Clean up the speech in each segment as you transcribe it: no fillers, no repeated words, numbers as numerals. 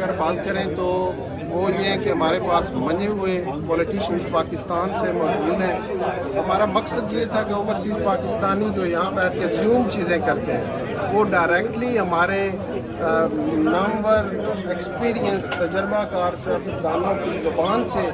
اگر بات کریں تو وہ یہ ہے کہ ہمارے پاس منے ہوئے پولیٹیشینز پاکستان سے موجود ہیں. ہمارا مقصد یہ تھا کہ اوورسیز پاکستانی جو یہاں بیٹھ کے زیوم چیزیں کرتے ہیں وہ ڈائریکٹلی ہمارے نامور ایکسپیرینس تجربہ کار سیاستدانوں کی زبان سے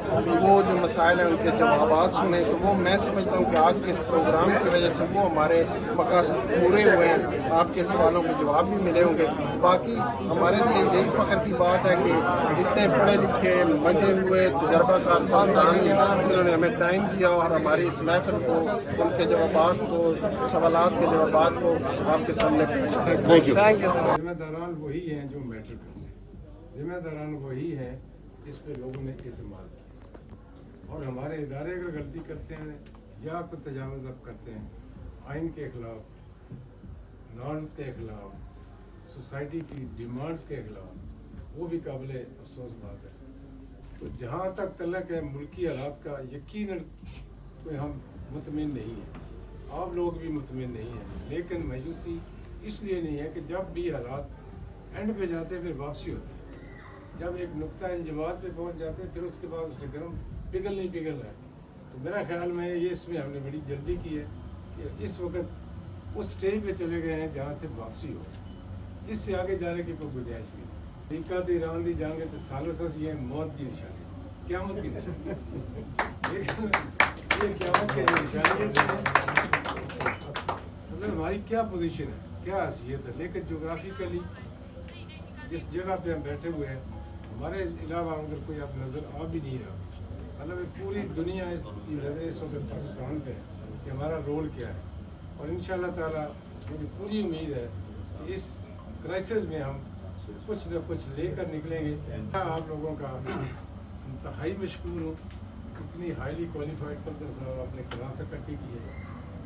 وہ جو مسائل ہیں ان کے جوابات سنیں. تو وہ میں سمجھتا ہوں کہ آج کے اس پروگرام کی وجہ سے وہ ہمارے مقاصد پورے ہوئے ہیں. آپ کے سوالوں کے جواب بھی ملے ہوں گے. باقی ہمارے لیے یہی فخر کی بات ہے کہ اتنے پڑھے لکھے مجھے ہوئے تجربہ کار سازدان جنہوں نے ہمیں ٹائم دیا اور ہماری اس محفل کو ان کے جوابات کو سوالات کے جوابات کو آپ کے سامنے پیش کریں. Thank you. ذمہ داران وہی ہیں جو میٹر کرتے ہیں. ذمہ داران وہی ہیں جس پہ لوگوں نے اعتماد کیا. اور ہمارے ادارے اگر غلطی کرتے ہیں یا کوئی تجاوز اب کرتے ہیں آئین کے خلاف، نارمز کے خلاف، سوسائٹی کی ڈیمانڈز کے خلاف، وہ بھی قابل افسوس بات ہے. تو جہاں تک تعلق ہے ملکی حالات کا، یقیناً کوئی ہم مطمئن نہیں ہیں، آپ لوگ بھی مطمئن نہیں ہیں. لیکن مایوسی اس لیے نہیں ہے کہ جب بھی حالات اینڈ پہ جاتے ہیں پھر واپسی ہوتی ہے. جب ایک نقطہ انجماد پہ پہنچ جاتے ہیں پھر اس کے بعد اس نے گرم پگھل نہیں پگھل رہا ہے. تو میرا خیال میں یہ اس میں ہم نے بڑی جلدی کی ہے کہ اس وقت اس سٹیج پہ چلے گئے ہیں جہاں سے واپسی ہو. اس سے آگے جانے کی کوئی گنجائش نہیں. امریکہ تے ایران دی جنگ تے سالس یہ موت کی نشانی، قیامت کی نشانی. یہ قیامت کی نشانی ہے. مطلب ہماری کیا پوزیشن ہے، کیا حیثیت ہے. لیکن جغرافیکلی جس جگہ پہ ہم بیٹھے ہوئے ہیں ہمارے علاوہ اگر کوئی اب نظر آ بھی نہیں رہا. مطلب پوری دنیا اس کی نظر اس وقت پاکستان پہ ہے کہ ہمارا رول کیا ہے. اور انشاءاللہ تعالیٰ مجھے پوری امید ہے کہ اس کرائسس میں ہم کچھ نہ کچھ لے کر نکلیں گے. آپ لوگوں کا انتہائی مشکور ہوں. اتنی ہائیلی کوالیفائڈ صدر صاحب آپ نے کلاس اکٹھی کی ہے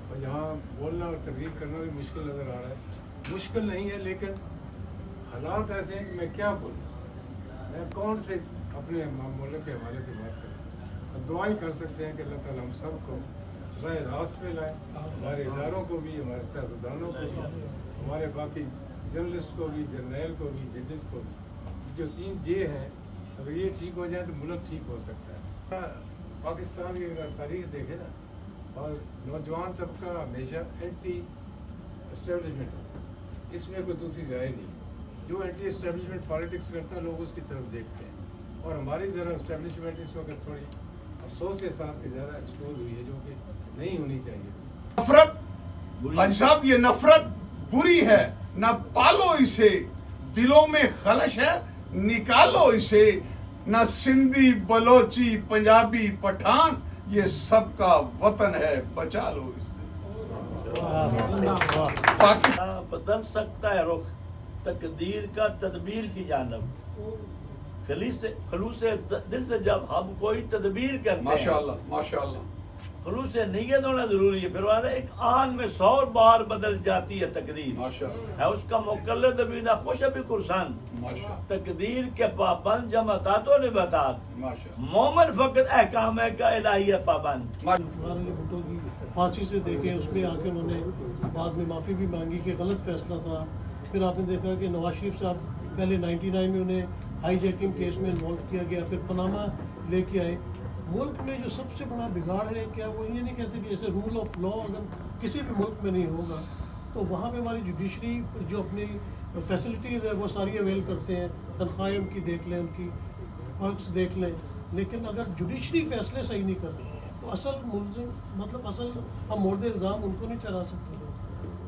اور یہاں بولنا اور تقریر کرنا بھی مشکل نظر آ رہا ہے. مشکل نہیں ہے لیکن حالات ایسے ہیں کہ میں کیا بولوں، میں کون سے اپنے ملک کے حوالے سے بات کروں. دعا ہی کر سکتے ہیں کہ اللہ تعالیٰ ہم سب کو راہ راست پہ لائے، ہمارے اداروں کو بھی، ہمارے سیاستدانوں کو بھی، ہمارے باقی جرنلسٹ کو بھی، جرنیل کو بھی، ججز کو بھی. جو 3 جے ہیں اگر یہ ٹھیک ہو جائیں تو ملک ٹھیک ہو سکتا ہے. پاکستان کی اگر تاریخ دیکھیں نا، اور نوجوان طبقہ ہمیشہ اینٹی اسٹیبلشمنٹ ہوتا ہے، اس میں کوئی دوسری رائے نہیں. جو اینٹی اسٹیبلشمنٹ پالیٹکس کرتا ہے لوگ اس کی طرف دیکھتے ہیں. اور ہماری ذرا اسٹیبلشمنٹ اس وقت تھوڑی افسوس کے ساتھ کہ زیادہ ایکسپوز ہوئی ہے جو کہ نہیں ہونی چاہیے. نفرت بھائی صاحب، یہ نفرت بری ہے، نہ پالو اسے. دلوں میں خلش ہے نکالو اسے. نہ سندھی، بلوچی، پنجابی، پٹھان، یہ سب کا وطن ہے، بچا لو اسے. پاکستان بدل سکتا ہے رخ تقدیر کا تدبیر کی جانب. خلوص دل سے جب ہم کوئی تدبیر کرتے ہیں، ماشاءاللہ ماشاءاللہ، خلوص نیت ہونا ضروری ہے. پھر وہ ایک آن میں 100 بار بدل جاتی ہے تقدیر. ماشاءاللہ ہے اس کا مقلد بھی نہ خوش ابھی کرسان. ماشاءاللہ تقدیر کے پابند جمعتات و نباتات، ماشاءاللہ. مومن فقط احکام کا الہی ہے پابند. علی بھٹو کی پھانسی سے دیکھیں، اس میں آ کے انہوں نے بعد میں معافی بھی مانگی کہ غلط فیصلہ تھا. پھر آپ نے دیکھا کہ نواز شریف صاحب پہلے 99 میں انہیں ہائی جیکنگ کیس میں انوالو کیا گیا، پھر پناما لے کے آئے. ملک میں جو سب سے بڑا بگاڑ ہے، کیا وہ یہ نہیں کہتے کہ جیسے رول آف لا اگر کسی بھی ملک میں نہیں ہوگا تو وہاں پہ ہماری جوڈیشری جو اپنی فیسلٹیز ہے وہ ساری اویل کرتے ہیں. تنخواہیں ان کی دیکھ لیں، ان کی ورکس دیکھ لیں، لیکن اگر جوڈیشری فیصلے صحیح نہیں کر رہی ہے تو اصل ملزم مطلب اصل ہم مورد الزام ان کو نہیں ٹھہرا سکتے.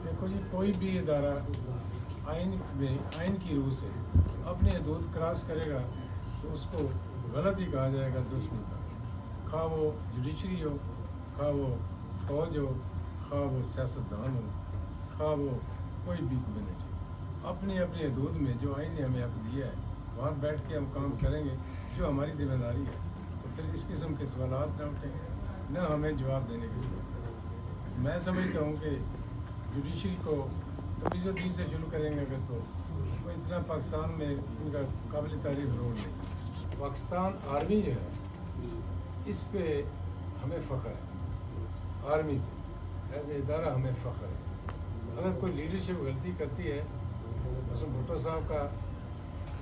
دیکھو جی، کوئی بھی ادارہ آئین کی روح سے اپنے حدود کراس کرے گا تو اس کو غلط ہی کہا جائے گا، درست نہیں کہا. خواہ وہ جوڈیشری ہو، خواہ وہ فوج ہو، خواہ وہ سیاستدان ہو، خواہ وہ کوئی بھی کمیونٹی، اپنی اپنی حدود میں جو آئین نے ہمیں حق دیا ہے وہاں بیٹھ کے ہم کام کریں گے جو ہماری ذمہ داری ہے. تو پھر اس قسم کے سوالات نہ اٹھیں گے، نہ ہمیں جواب دینے کی ضرورت ہے. میں سمجھتا ہوں کہ جوڈیشری کو تمیز الدین سے شروع کریں گے اگر تو وہ اتنا پاکستان میں ان کا قابل تعریف رول نہیں. پاکستان آرمی جو ہے اس پہ ہمیں فخر ہے. آرمی پہ ایز اے ادارہ ہمیں فخر ہے. اگر کوئی لیڈرشپ غلطی کرتی ہے، مثلا بھٹو صاحب کا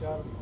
4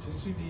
CCD